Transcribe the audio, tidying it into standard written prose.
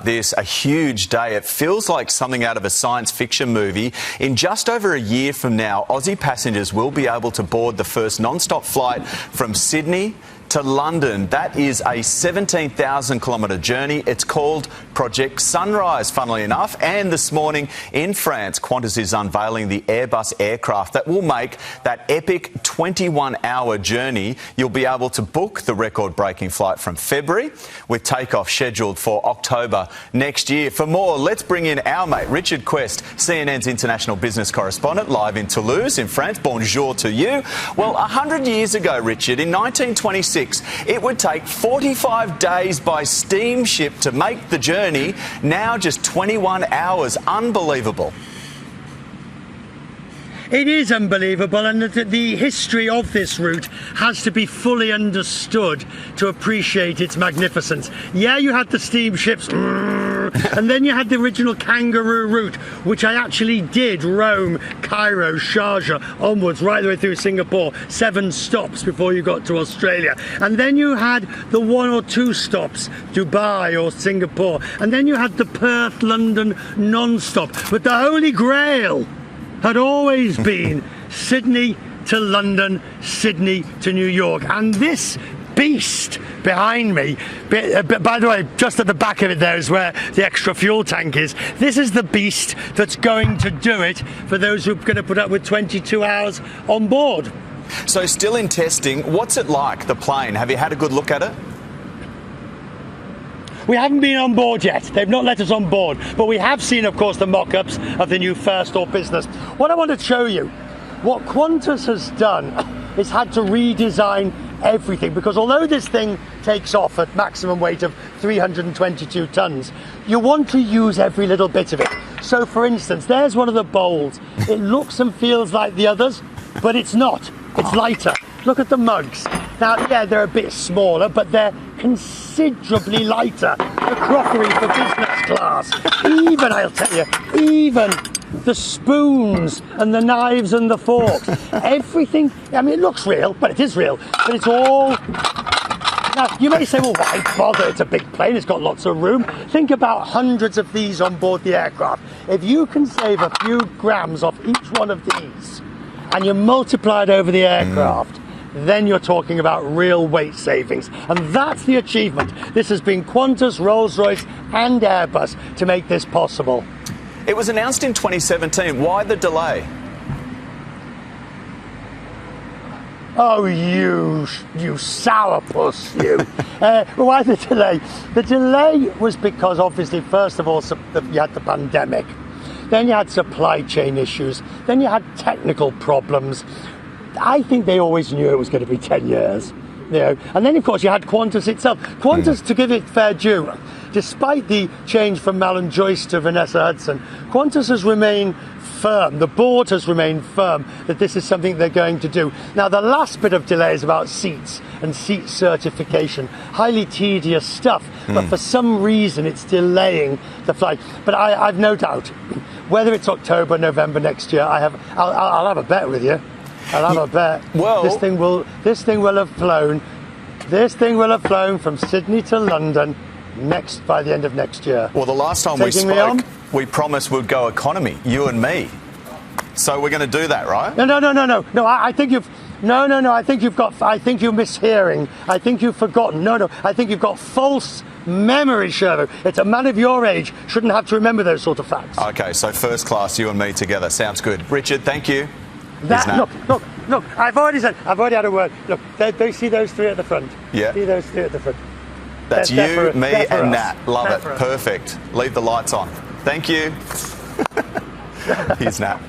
This a huge day. It feels like something out of a science fiction movie. In just over a year from now, Aussie passengers will be able to board the first non-stop flight from Sydney to London. That is a 17,000-kilometre journey. It's called Project Sunrise, funnily enough. And this morning in France, Qantas is unveiling the Airbus aircraft that will make that epic 21-hour journey. You'll be able to book the record-breaking flight from February, with takeoff scheduled for October next year. For more, let's bring in our mate, Richard Quest, CNN's international business correspondent, live in Toulouse in France. Bonjour to you. Well, 100 years ago, Richard, in 1926, it would take 45 days by steamship to make the journey. Now just 21 hours. Unbelievable. It is unbelievable, and the history of this route has to be fully understood to appreciate its magnificence. Yeah, you had the steamships, and then you had the original kangaroo route, which I actually did Rome, Cairo, Sharjah, onwards, right the way through Singapore, 7 stops before you got to Australia. And then you had the 1 or 2 stops, Dubai or Singapore, and then you had the Perth-London non-stop. But the Holy Grail had always been Sydney to London, Sydney to New York. And this beast behind me, by the way, just at the back of it there is where the extra fuel tank is. This is the beast that's going to do it for those who are going to put up with 22 hours on board. So still in testing, what's it like, the plane? Have you had a good look at it? We haven't been on board yet. They've not let us on board. But we have seen, of course, the mock-ups of the new first or business. What I want to show you, what Qantas has done is had to redesign everything, because although this thing takes off at maximum weight of 322 tons, you want to use every little bit of it. So, for instance, there's one of the bowls. It looks and feels like the others, but it's not. It's lighter. Look at the mugs. Now, yeah, they're a bit smaller, but they're considerably lighter. The crockery for business class. Even, I'll tell you, even the spoons and the knives and the forks. Everything, I mean, it looks real, but it is real. But it's all... Now, you may say, well, why bother? It's a big plane, it's got lots of room. Think about hundreds of these on board the aircraft. If you can save a few grams off each one of these, and you multiply it over the aircraft, then you're talking about real weight savings. And that's the achievement. This has been Qantas, Rolls-Royce and Airbus to make this possible. It was announced in 2017. Why the delay? Oh, you sourpuss, you. Why the delay? The delay was because, obviously, first of all, you had the pandemic. Then you had supply chain issues. Then you had technical problems. I think they always knew it was going to be 10 years. You know. And then, of course, you had Qantas itself. Qantas, to give it fair due, despite the change from Malin Joyce to Vanessa Hudson, Qantas has remained firm. The board has remained firm that this is something they're going to do. Now, the last bit of delay is about seats and seat certification. Highly tedious stuff, but for some reason it's delaying the flight. But I've no doubt, whether it's October, November next year, I'll have a bet with you. I'll have a bet. Well, this thing will have flown. This thing will have flown from Sydney to London by the end of next year. Well, the last time we spoke, we promised we'd go economy, you and me. So we're going to do that, right? No. I think you've. No. I think you've got. I think you're mishearing. I think you've forgotten. No. I think you've got false memory, Sherlock. It's a man of your age shouldn't have to remember those sort of facts. Okay, so first class, you and me together. Sounds good. Richard, thank you. Look, I've already had a word. Look, they see those 3 at the front. Yeah. See those 3 at the front. That's you, me and Nat. Love it. Perfect. Leave the lights on. Thank you. Here's Nat.